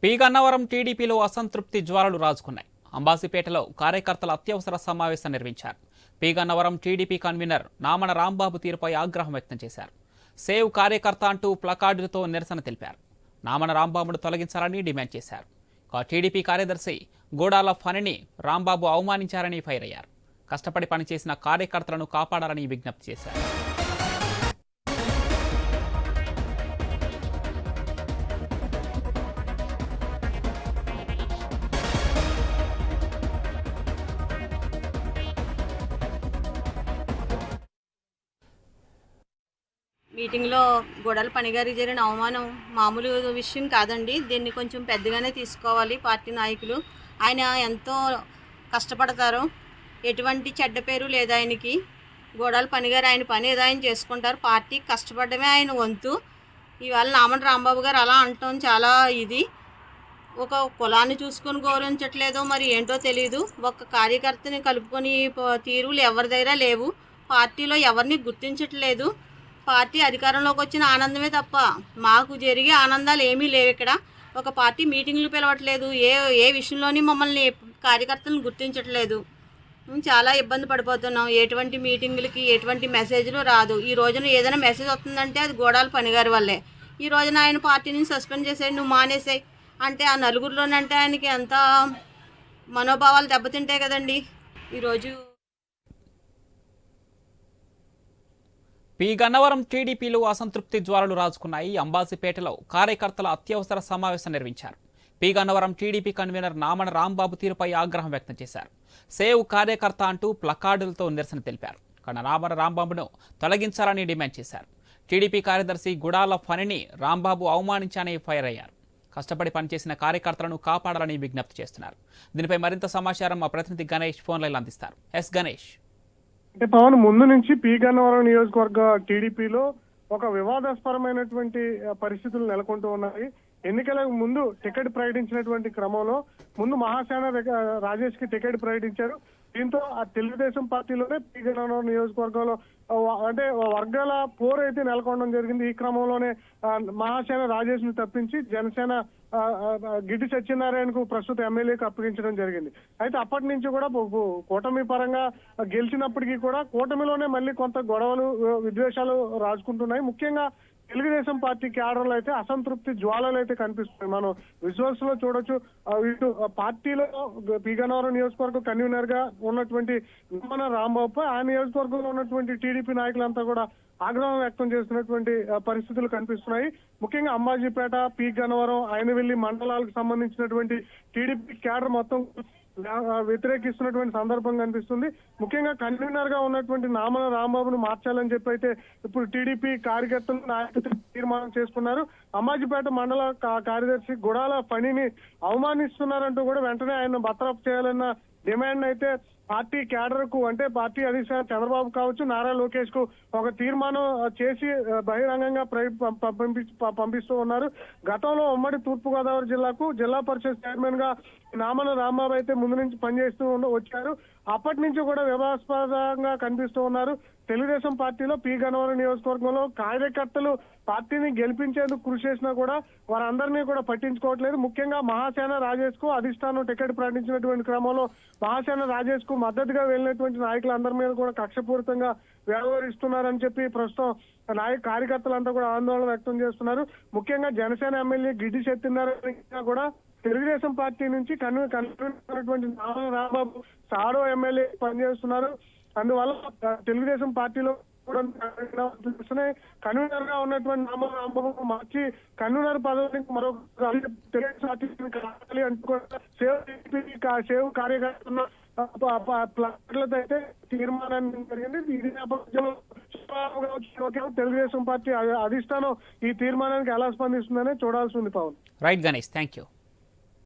పీగన్నవరం టీడీపీలో అసంతృప్తి జ్వాలలు రాజుకున్నాయి. అంబాసిపేటలో కార్యకర్తల అత్యవసర సమావేశం నిర్వహించారు. పీగన్నవరం టీడీపీ కన్వీనర్ నామన రాంబాబు తీరుపై ఆగ్రహం వ్యక్తం చేశారు. సేవ్ కార్యకర్త అంటూ ప్లకార్డులతో నిరసన తెలిపారు. నామన రాంబాబును తొలగించాలని డిమాండ్ చేశారు. టీడీపీ కార్యదర్శి గోడాల ఫణిని రాంబాబు అవమానించారని ఫైర్ అయ్యారు. కష్టపడి పనిచేసిన కార్యకర్తలను కాపాడాలని విజ్ఞప్తి చేశారు. మీటింగ్లో గొడవల పనిగారికి జరిగిన అవమానం మామూలు విషయం కాదండి. దీన్ని కొంచెం పెద్దగానే తీసుకోవాలి పార్టీ నాయకులు. ఆయన ఎంతో కష్టపడతారు, ఎటువంటి చెడ్డ పేరు లేదు ఆయనకి. గొడవల పనిగారు ఆయన పని ఏదో ఆయన చేసుకుంటారు. పార్టీ కష్టపడమే ఆయన వంతు. ఇవాళ నామన రాంబాబు గారు అలా అంటాం చాలా ఇది. ఒక కులాన్ని చూసుకొని గౌరవించట్లేదో మరి ఏంటో తెలియదు. ఒక కార్యకర్తని కలుపుకొని తీరులు ఎవరి దగ్గర లేవు. పార్టీలో ఎవరిని గుర్తించట్లేదు. పార్టీ అధికారంలోకి వచ్చిన ఆనందమే తప్ప మాకు జరిగే ఆనందాలు ఏమీ లేవు. ఇక్కడ ఒక పార్టీ మీటింగ్లు పిలవట్లేదు. ఏ విషయంలోని మమ్మల్ని కార్యకర్తలను గుర్తించట్లేదు. చాలా ఇబ్బంది పడిపోతున్నాం. ఎటువంటి మీటింగులకి ఎటువంటి మెసేజ్లు రాదు. ఈ రోజున ఏదైనా మెసేజ్ వస్తుందంటే అది గోడాల పనిగారి వల్లే. ఈ రోజున ఆయన పార్టీని సస్పెండ్ చేసాయి, నువ్వు మానేసాయి అంటే ఆ నలుగురిలోనంటే ఆయనకి ఎంత మనోభావాలు దెబ్బతింటాయి కదండి. ఈరోజు పీగన్నవరం టీడీపీలో అసంతృప్తి జ్వాలలు రాజుకున్నాయి. అంబాసిపేటలో కార్యకర్తల అత్యవసర సమావేశం నిర్వహించారు. పీగన్నవరం టీడీపీ కన్వీనర్ నామన రాంబాబు తీరుపై ఆగ్రహం వ్యక్తం చేశారు. సేవ్ కార్యకర్త అంటూ ప్లకార్డులతో నిరసన తెలిపారు. నామన రాంబాబును తొలగించాలని డిమాండ్ చేశారు. టీడీపీ కార్యదర్శి గుడాల ఫణిని రాంబాబు అవమానించాలని ఫైర్ అయ్యారు. కష్టపడి పనిచేసిన కార్యకర్తలను కాపాడాలని విజ్ఞప్తి చేస్తున్నారు. దీనిపై మరింత సమాచారం మా ప్రతినిధి గణేష్ ఫోన్ లైన్ అందిస్తారు. ఎస్ గణేష్. అంటే పవన్, ముందు నుంచి పీగన్నవరం నియోజకవర్గ టీడీపీలో ఒక వివాదాస్పరమైనటువంటి పరిస్థితులు నెలకొంటూ ఉన్నాయి. ఎన్నికల ముందు టికెట్ ప్రకటించినటువంటి క్రమంలో ముందు మహాసేన రాజేష్ కి టికెట్ ప్రకటించారు. దీంతో ఆ తెలుగుదేశం పార్టీలోనే పీగన్నవరం నియోజకవర్గంలో అంటే వర్గాల పోరు అయితే నెలకొనడం జరిగింది. ఈ క్రమంలోనే మహాసేన రాజేష్ ను తప్పించి జనసేన గిడ్డి సత్యనారాయణకు ప్రస్తుత ఎమ్మెల్యేకి అప్పగించడం జరిగింది. అయితే అప్పటి నుంచి కూడా కూటమి పరంగా గెలిచినప్పటికీ కూడా కూటమిలోనే మళ్ళీ కొంత గొడవలు విద్వేషాలు రాజుకుంటున్నాయి. ముఖ్యంగా తెలుగుదేశం పార్టీ క్యాడర్లో అయితే అసంతృప్తి జ్వాలలు అయితే కనిపిస్తున్నాయి. మనం విజువల్స్ లో చూడొచ్చు. ఇటు పార్టీలో పీగన్నవరం నియోజకవర్గ కన్వీనర్ గా ఉన్నటువంటి నామన రాంబాబు, ఆ నియోజకవర్గంలో ఉన్నటువంటి టీడీపీ నాయకులంతా కూడా ఆగ్రహం వ్యక్తం చేస్తున్నటువంటి పరిస్థితులు కనిపిస్తున్నాయి. ముఖ్యంగా అంబాజీపేట, పీగన్నవరం, ఆయనవెల్లి మండలాలకు సంబంధించినటువంటి టీడీపీ క్యాడర్ మొత్తం వ్యతిరేకిస్తున్నటువంటి సందర్భం కనిపిస్తుంది. ముఖ్యంగా కన్వీనర్ గా ఉన్నటువంటి నామన రాంబాబును మార్చాలని చెప్పి అయితే ఇప్పుడు టీడీపీ కార్యకర్తలు నాయకులు తీర్మానం చేసుకున్నారు. అంబాజీపేట మండల కార్యదర్శి గుడాల ఫణిని అవమానిస్తున్నారంటూ కూడా వెంటనే ఆయన బర్తరఫ్ చేయాలన్న డిమాండ్ అయితే పార్టీ క్యాడర్ కు, అంటే పార్టీ అధిష్టానం చంద్రబాబు కావచ్చు, నారా లోకేష్ కు ఒక తీర్మానం చేసి బహిరంగంగా పంపిస్తూ ఉన్నారు. గతంలో ఉమ్మడి తూర్పుగోదావరి జిల్లాకు జిల్లా పరిషత్ చైర్మన్ గా నామన రాంబాబు అయితే ముందు నుంచి పనిచేస్తూ వచ్చారు. అప్పటి నుంచి కూడా వివాదాస్పదంగా కనిపిస్తూ ఉన్నారు. తెలుగుదేశం పార్టీలో పీగన్నవరం నియోజకవర్గంలో కార్యకర్తలు పార్టీని గెలిపించేందుకు కృషి చేసినా కూడా వారందరినీ కూడా పట్టించుకోవట్లేదు. ముఖ్యంగా మహాసేన రాజేష్ కు అధిష్టానం టికెట్ ప్రకటించినటువంటి క్రమంలో మహాసేన రాజేష్ కు మద్దతుగా వెళ్ళినటువంటి నాయకులందరి మీద కూడా కక్షపూరితంగా వ్యవహరిస్తున్నారని చెప్పి ప్రస్తుతం కార్యకర్తలంతా కూడా ఆందోళన వ్యక్తం చేస్తున్నారు. ముఖ్యంగా జనసేన ఎమ్మెల్యే గిడ్డి సత్యనారాయణ కూడా తెలుగుదేశం పార్టీ నుంచి కన్వీనర్ నామన రాంబాబు సాడో ఎమ్మెల్యే పనిచేస్తున్నారు. అందువల్ల తెలుగుదేశం పార్టీలో కూడా కన్వీనర్ గా ఉన్నటువంటి నామన రాంబాబు మార్చి కన్వీనర్ పదవికి మరొక తెలుగుదేశం పార్టీని కావాలి అంటూ కూడా సేవ్ కార్యకర్తలు అయితే తీర్మానాన్ని జరిగింది. ఈ నేపథ్యంలో తెలుగుదేశం పార్టీ అధిష్టానం ఈ తీర్మానానికి ఎలా స్పందిస్తుందనే చూడాల్సి ఉంది. Pavan. Right Ganesh, thank you.